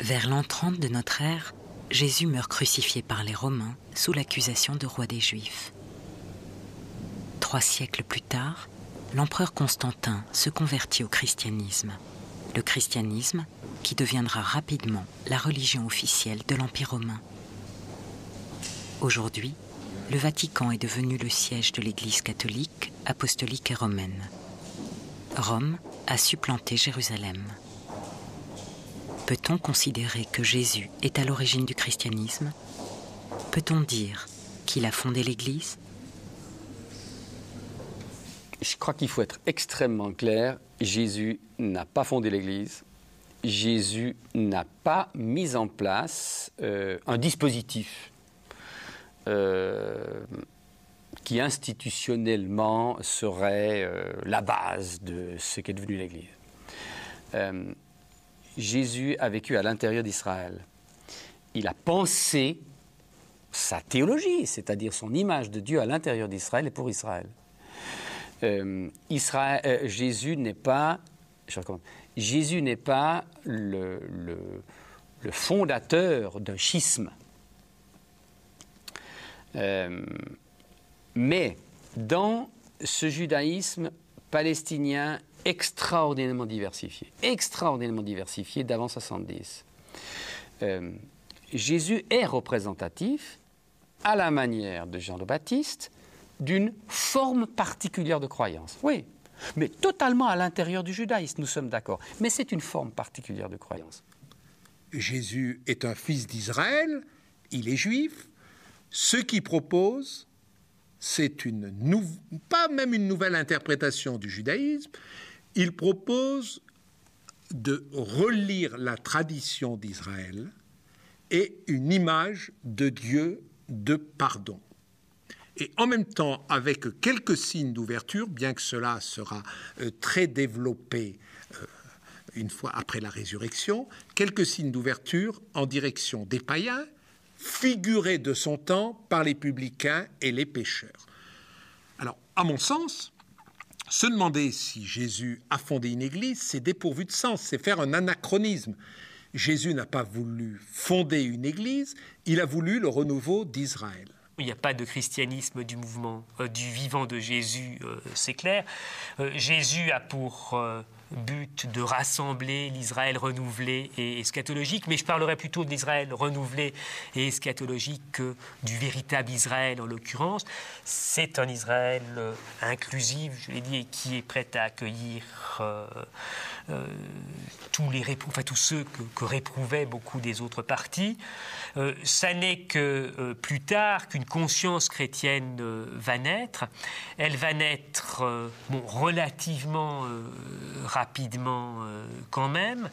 Vers l'an 30 de notre ère, Jésus meurt crucifié par les Romains sous l'accusation de roi des Juifs. 3 siècles plus tard, l'empereur Constantin se convertit au christianisme. Le christianisme qui deviendra rapidement la religion officielle de l'Empire romain. Aujourd'hui, le Vatican est devenu le siège de l'Église catholique, apostolique et romaine. Rome a supplanté Jérusalem. Peut-on considérer que Jésus est à l'origine du christianisme? Peut-on dire qu'il a fondé l'Église? Je crois qu'il faut être extrêmement clair. Jésus n'a pas fondé l'Église. Jésus n'a pas mis en place un dispositif qui institutionnellement serait la base de ce qu'est devenu l'Église. Jésus a vécu à l'intérieur d'Israël. Il a pensé sa théologie, c'est-à-dire son image de Dieu à l'intérieur d'Israël et pour Israël. Jésus n'est pas le fondateur d'un schisme. Mais dans ce judaïsme palestinien extraordinairement diversifié d'avant 70, Jésus est représentatif, à la manière de Jean le Baptiste, d'une forme particulière de croyance. Oui, mais totalement à l'intérieur du judaïsme, nous sommes d'accord. Mais c'est une forme particulière de croyance. Jésus est un fils d'Israël, il est juif. Ce qu'il propose, c'est pas même une nouvelle interprétation du judaïsme. Il propose de relire la tradition d'Israël et une image de Dieu de pardon. Et en même temps, avec quelques signes d'ouverture, bien que cela sera très développé une fois après la résurrection, quelques signes d'ouverture en direction des païens, figurés de son temps par les publicains et les pécheurs. Alors, à mon sens, se demander si Jésus a fondé une église, c'est dépourvu de sens, c'est faire un anachronisme. Jésus n'a pas voulu fonder une église, il a voulu le renouveau d'Israël. Il n'y a pas de christianisme du mouvement du vivant de Jésus, c'est clair. Jésus a pour but de rassembler l'Israël renouvelé et eschatologique, mais je parlerai plutôt de l'Israël renouvelé et eschatologique que du véritable Israël en l'occurrence. C'est un Israël inclusif, je l'ai dit, et qui est prêt à accueillir tous ceux que réprouvaient beaucoup des autres partis. Ça n'est que plus tard qu'une conscience chrétienne va naître. Elle va naître relativement rapidement quand même,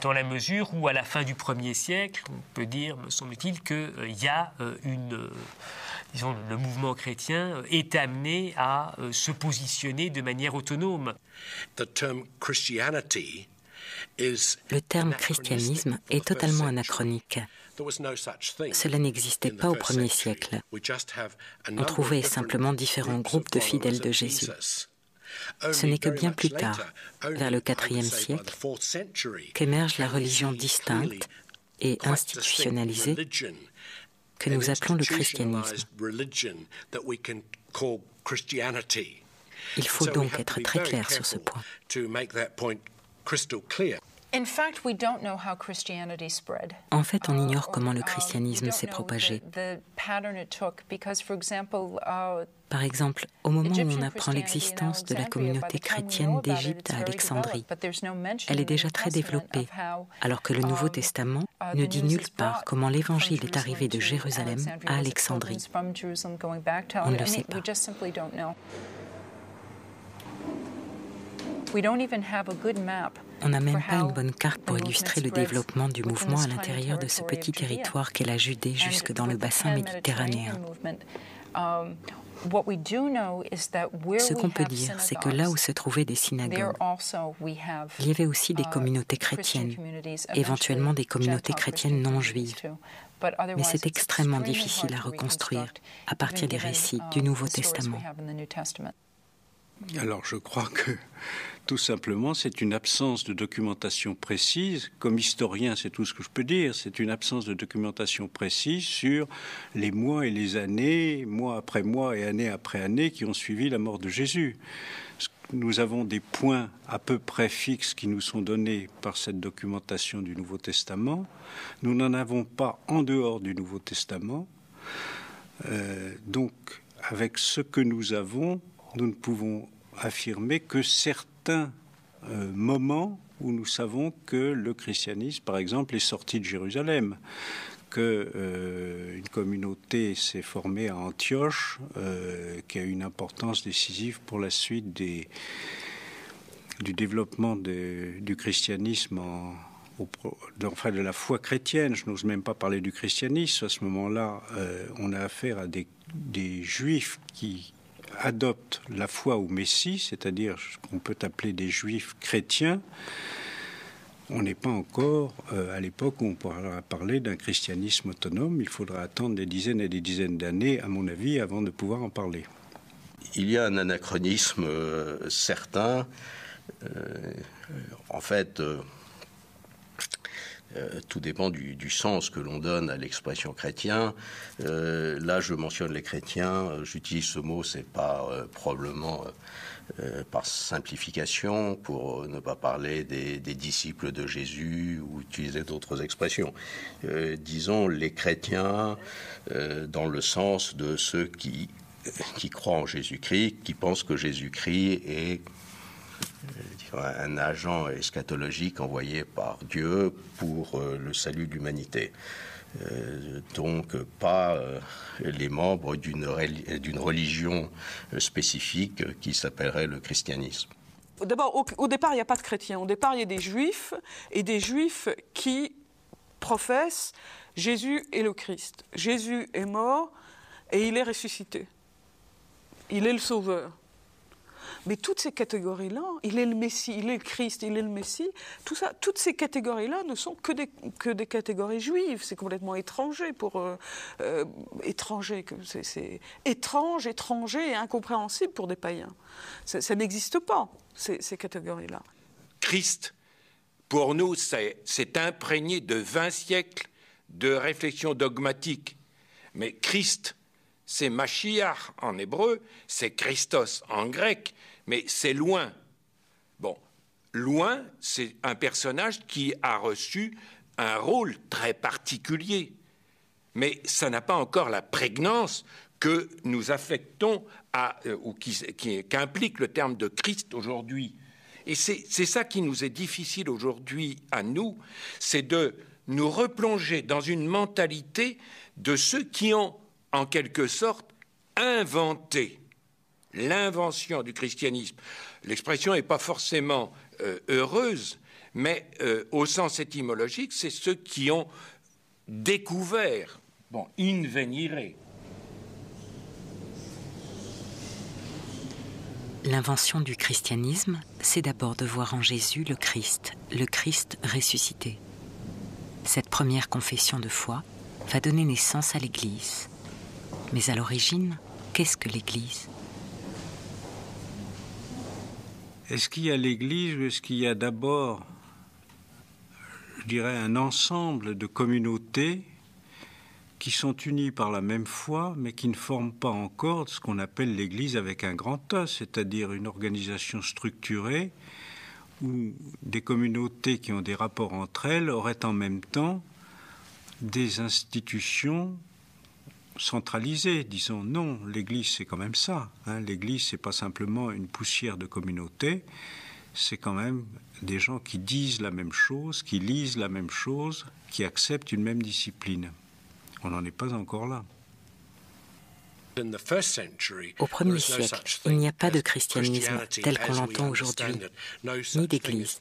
dans la mesure où à la fin du 1er siècle, on peut dire, me semble-t-il, qu'il y a le mouvement chrétien est amené à se positionner de manière autonome. Le terme christianisme est totalement anachronique. Cela n'existait pas au 1er siècle. On trouvait simplement différents groupes de fidèles de Jésus. Ce n'est que bien plus tard, vers le IVe siècle, qu'émerge la religion distincte et institutionnalisée que nous appelons le christianisme. Il faut donc être très clair sur ce point. En fait, on ignore comment le christianisme s'est propagé. Par exemple, au moment où on apprend l'existence de la communauté chrétienne d'Égypte à Alexandrie, elle est déjà très développée, alors que le Nouveau Testament ne dit nulle part comment l'Évangile est arrivé de Jérusalem à Alexandrie. On ne le sait pas. On n'a même pas une bonne carte pour illustrer le développement du mouvement à l'intérieur de ce petit territoire qu'est la Judée jusque dans le bassin méditerranéen. Ce qu'on peut dire, c'est que là où se trouvaient des synagogues, il y avait aussi des communautés chrétiennes, éventuellement des communautés chrétiennes non juives. Mais c'est extrêmement difficile à reconstruire à partir des récits du Nouveau Testament. Alors je crois que Tout simplement, c'est une absence de documentation précise. Comme historien, c'est tout ce que je peux dire. C'est une absence de documentation précise sur les mois et les années, mois après mois et année après année, qui ont suivi la mort de Jésus. Nous avons des points à peu près fixes qui nous sont donnés par cette documentation du Nouveau Testament. Nous n'en avons pas en dehors du Nouveau Testament. Donc, avec ce que nous avons, nous ne pouvons affirmer que certains moments où nous savons que le christianisme, par exemple, est sorti de Jérusalem, que une communauté s'est formée à Antioche, qui a une importance décisive pour la suite du développement du christianisme, enfin de la foi chrétienne. Je n'ose même pas parler du christianisme. À ce moment-là, on a affaire à des juifs qui adoptent la foi au Messie, c'est-à-dire ce qu'on peut appeler des juifs chrétiens. On n'est pas encore à l'époque où on pourra parler d'un christianisme autonome. Il faudra attendre des dizaines et des dizaines d'années, à mon avis, avant de pouvoir en parler. Il y a un anachronisme certain. En fait, tout dépend du sens que l'on donne à l'expression chrétien. Là, je mentionne les chrétiens. J'utilise ce mot, c'est pas probablement par simplification, pour ne pas parler des disciples de Jésus ou utiliser d'autres expressions. Disons les chrétiens dans le sens de ceux qui croient en Jésus-Christ, qui pensent que Jésus-Christ est un agent eschatologique envoyé par Dieu pour le salut de l'humanité. Donc pas les membres d'une religion spécifique qui s'appellerait le christianisme. D'abord, au départ, il n'y a pas de chrétiens. Au départ, il y a des juifs, et des juifs qui professent Jésus est le Christ. Jésus est mort et il est ressuscité. Il est le Sauveur. Mais toutes ces catégories-là, il est le Messie, il est le Christ, il est le Messie, tout ça, toutes ces catégories-là ne sont que des catégories juives. C'est complètement étranger c'est étranger et incompréhensible pour des païens. Ça n'existe pas, ces catégories-là. Christ, pour nous, c'est imprégné de 20 siècles de réflexion dogmatique. Mais Christ, c'est Mashiach en hébreu, c'est Christos en grec, mais c'est loin. Bon, loin, c'est un personnage qui a reçu un rôle très particulier. Mais ça n'a pas encore la prégnance que nous affectons ou qu'implique le terme de Christ aujourd'hui. Et c'est ça qui nous est difficile aujourd'hui à nous, c'est de nous replonger dans une mentalité de ceux qui ont, en quelque sorte, inventé l'invention du christianisme. L'expression n'est pas forcément heureuse, mais au sens étymologique, c'est ceux qui ont découvert, invenire. L'invention du christianisme, c'est d'abord de voir en Jésus le Christ ressuscité. Cette première confession de foi va donner naissance à l'Église. Mais à l'origine, qu'est-ce que l'Église ? Est-ce qu'il y a l'Église ou est-ce qu'il y a d'abord, je dirais, un ensemble de communautés qui sont unies par la même foi, mais qui ne forment pas encore ce qu'on appelle l'Église avec un grand A, c'est-à-dire une organisation structurée où des communautés qui ont des rapports entre elles auraient en même temps des institutions centralisées. Disons non, l'Église c'est quand même ça. L'Église c'est pas simplement une poussière de communautés, c'est quand même des gens qui disent la même chose, qui lisent la même chose, qui acceptent une même discipline. On n'en est pas encore là. Au premier siècle, il n'y a pas de christianisme tel qu'on l'entend aujourd'hui, ni d'église.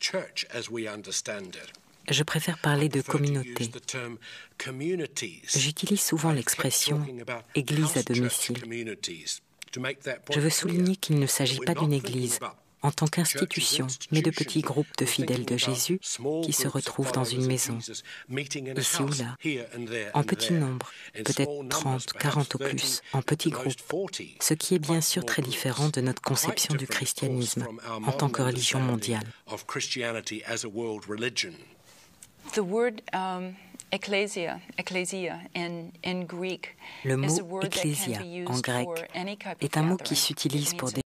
Je préfère parler de communauté. J'utilise souvent l'expression « église à domicile ». Je veux souligner qu'il ne s'agit pas d'une église en tant qu'institution, mais de petits groupes de fidèles de Jésus qui se retrouvent dans une maison, ici ou là, en petit nombre, peut-être 30, 40 ou plus, en petits groupes, ce qui est bien sûr très différent de notre conception du christianisme en tant que religion mondiale. Le mot ecclésia en grec est un mot qui s'utilise pour